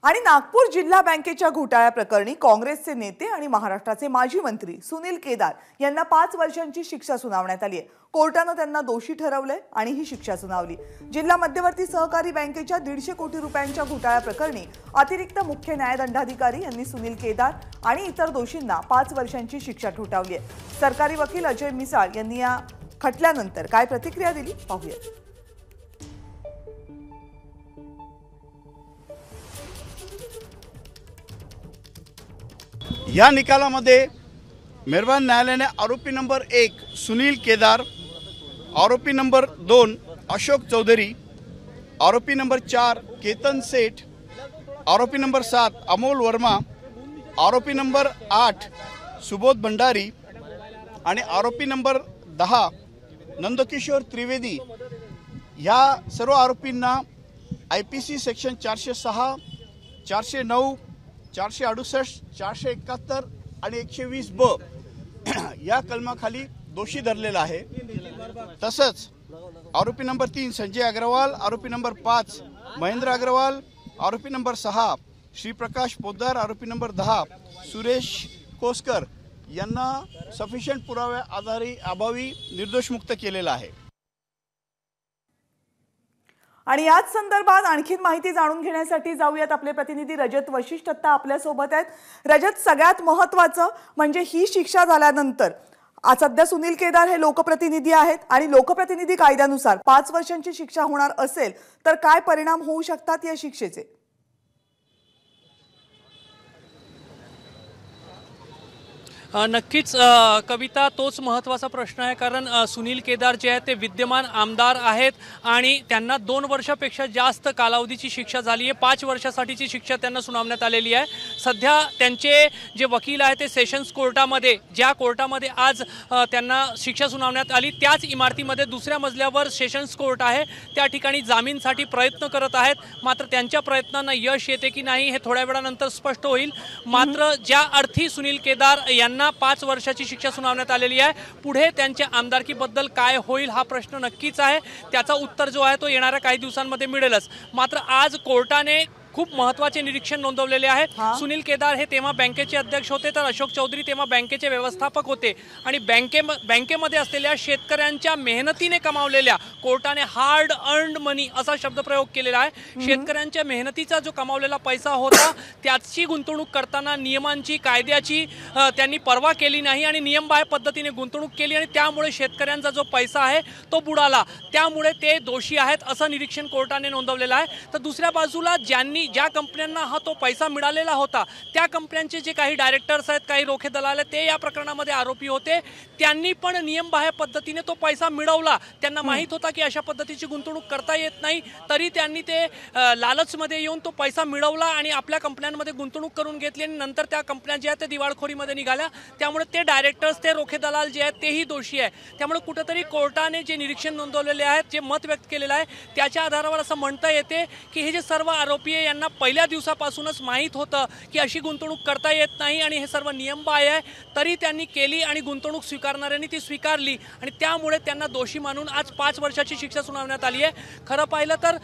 आणि नागपूर जिल्हा बँकेच्या घोटाळ्याप्रकरणी काँग्रेसचे नेते आणि महाराष्ट्राचे माजी मंत्री सुनील केदार यांना 5 वर्षांची शिक्षा सुनावण्यात आली आहे। कोर्टाने त्यांना दोषी ठरवले आणि ही शिक्षा सुनावली। जिल्हा मध्यवर्ती सहकारी बँकेच्या 150 कोटी रुपयांच्या घोटाळ्याप्रकरणी अतिरिक्त मुख्य न्यायदंडाधिकारी यांनी सुनील केदार आणि इतर दोषींना 5 वर्षांची शिक्षा ठोठावली आहे। सरकारी वकील अजय मिसाळ यांनी या खटल्यानंतर काय प्रतिक्रिया दिली पाहूया। या निकालामध्ये मेहरबान न्यायालयाने आरोपी नंबर 1 सुनील केदार, आरोपी नंबर 2 अशोक चौधरी, आरोपी नंबर 4 केतन सेठ, आरोपी नंबर 7 अमोल वर्मा, आरोपी नंबर 8 सुबोध भंडारी आणि आरोपी नंबर 10 नंदकिशोर त्रिवेदी या सर्व आरोपींना IPC सेक्शन 406, 409, 468, 471 आणि 120B या कलमाखाली दोषी धरलेला आहे। तसंच आरोपी नंबर 3 संजय अग्रवाल, आरोपी नंबर 5 महेंद्र अग्रवाल, आरोपी नंबर 6 श्रीप्रकाश पोद्दार, आरोपी नंबर 10 सुरेश कोसकर यांना सफिशियंट पुराव्या अभावी निर्दोष मुक्त केलेला आहे। आणि याच संदर्भात आणखी माहिती जाणून घेण्यासाठी जाऊयात। आपले प्रतिनिधी रजत वशिष्ठ आता आपल्या सोबत आहेत। रजत, सगळ्यात महत्त्वाचं म्हणजे ही शिक्षा झाल्यानंतर सध्या सुनील केदार हे लोकप्रतिनिधी आहेत आणि लोकप्रतिनिधी कायद्यानुसार 5 वर्षांची शिक्षा होणार असेल तर काय परिणाम होऊ शकतात या शिक्षेचे? नक्कीच कविता, तोच महत्त्वाचा प्रश्न आहे। कारण सुनील केदार जे आहेत ते विद्यमान आमदार आहेत आणि त्यांना 2 वर्षापेक्षा जास्त कालावधीची शिक्षा झाली आहे। 5 वर्षासाठीची शिक्षा त्यांना सुनावण्यात आलेली आहे। सध्या त्यांचे जे वकील आहेत ते सेशन्स कोर्टामध्ये, ज्या कोर्टामध्ये आज त्यांना शिक्षा सुनावण्यात आली त्याच इमारतीमध्ये दुसऱ्या मजल्यावर सेशन्स कोर्ट आहे, त्या ठिकाणी जामीनसाठी प्रयत्न करत आहेत। मात्र त्यांच्या प्रयत्नांना यश येते की नाही हे थोड्या वेळानंतर स्पष्ट होईल। मात्र ज्या अर्थी सुनील केदार यांना 5 वर्षाची शिक्षा सुनावण्यात आलेली आहे, पुढे त्यांच्या आमदारकीबद्दल काय होईल हा प्रश्न नक्कीच आहे। त्याचा उत्तर जो आहे तो येणाऱ्या काही दिवसांमध्ये मिळेलच। मात्र आज कोर्टाने खूप महत्त्वाचे निरीक्षण नोंदवलेले आहे। सुनील केदार हे तेव्हा बँकेचे अध्यक्ष होते तर अशोक चौधरी तेव्हा बँकेचे व्यवस्थापक होते आणि बँकेमध्ये असलेल्या शेतकऱ्यांच्या मेहनतीने कमावलेल्या, कोर्टाने हार्ड अर्न्ड मनी असा शब्दप्रयोग केलेला आहे। शेतकऱ्यांच्या मेहनतीचा जो कमावलेला पैसा होता त्याची गुंतवणूक करताना नियमांची, कायद्याची त्यांनी पर्वा केली नाही आणि नियमबाह्य पद्धतीने गुंतवणूक केली आणि त्यामुळे शेतकऱ्यांचा जो पैसा आहे तो बुडाला। त्यामुळे ते दोषी आहेत असं निरीक्षण कोर्टाने नोंदवलेलं आहे। तर दुसऱ्या बाजूला ज्या कंपन्यांना हा तो पैसा मिळालेला होता त्या कंपन्यांचे जे काही डायरेक्टर्स आहेत, काही रोखे दलाल आहेत, ते या प्रकरणामध्ये आरोपी होते। त्यांनी पण नियमबाह्य पद्धतीने तो पैसा मिळवला। त्यांना माहित होता की अशा पद्धतीची गुंतवणूक करता येत नाही, तरी त्यांनी ते लालचमध्ये येऊन तो पैसा मिळवला आणि आपल्या कंपन्यांमध्ये गुंतवणूक करून घेतली आणि नंतर त्या कंपन्या ज्या आहेत त्या दिवाळखोरीमध्ये निघाल्या। त्यामुळे ते डायरेक्टर्स, ते रोखे दलाल जे आहेत तेही दोषी आहे। त्यामुळे कुठेतरी कोर्टाने जे निरीक्षण नोंदवलेले आहेत, जे मत व्यक्त केलेलं आहे त्याच्या आधारावर असं म्हणता येते की हे जे सर्व आरोपी आहे यांना पहिल्या दिवसापासूनच माहीत होतं की अशी गुंतवणूक करता येत नाही आणि हे सर्व नियमबाह्य आहे, तरी त्यांनी केली आणि गुंतवणूक स्वीकारणाऱ्यांनी ती स्वीकारली आणि त्यामुळे त्यांना दोषी मानून आज 5 वर्षाची शिक्षा सुनावण्यात आली आहे। खरं पाहिलं तर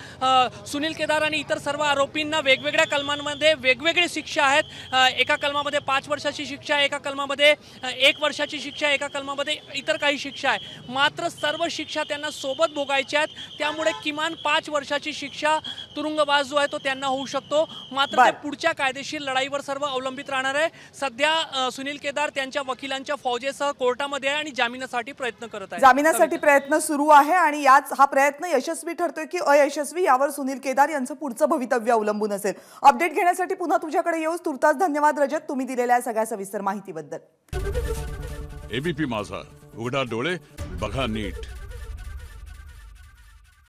सुनील केदार आणि इतर सर्व आरोपींना वेगवेगळ्या कलमांमध्ये वेगवेगळी शिक्षा आहेत। एका कलमामध्ये 5 वर्षाची शिक्षा आहे, एका कलमामध्ये 1 वर्षाची शिक्षा आहे, एका कलमामध्ये इतर काही शिक्षा आहे। मात्र सर्व शिक्षा त्यांना सोबत भोगायच्या आहेत। त्यामुळे किमान 5 वर्षाची शिक्षा, तुरुंगवास जो आहे तो त्यांना होऊ शकतो। मात्र ते पुढच्या कायदेशीर लढाईवर सर्व अवलंबित राहणार आहे। सध्या सुनील केदार त्यांच्या वकिलांच्या फौजेसह कोर्टामध्ये आहे आणि जामिनासाठी प्रयत्न करत आहे। जामिनासाठी प्रयत्न सुरू आहे आणि याच हा प्रयत्न यशस्वी ठरतोय की अयशस्वी यावर सुनील केदार यांचं पुढचं भवितव्य अवलंबून असेल। अपडेट घेण्यासाठी पुन्हा तुझ्याकडे येऊस। तुर्तास धन्यवाद रजत, तुम्ही दिलेल्या सगळ्या सविस्तर माहितीबद्दल। ABP माझा, उघडा डोळे बघा नीट।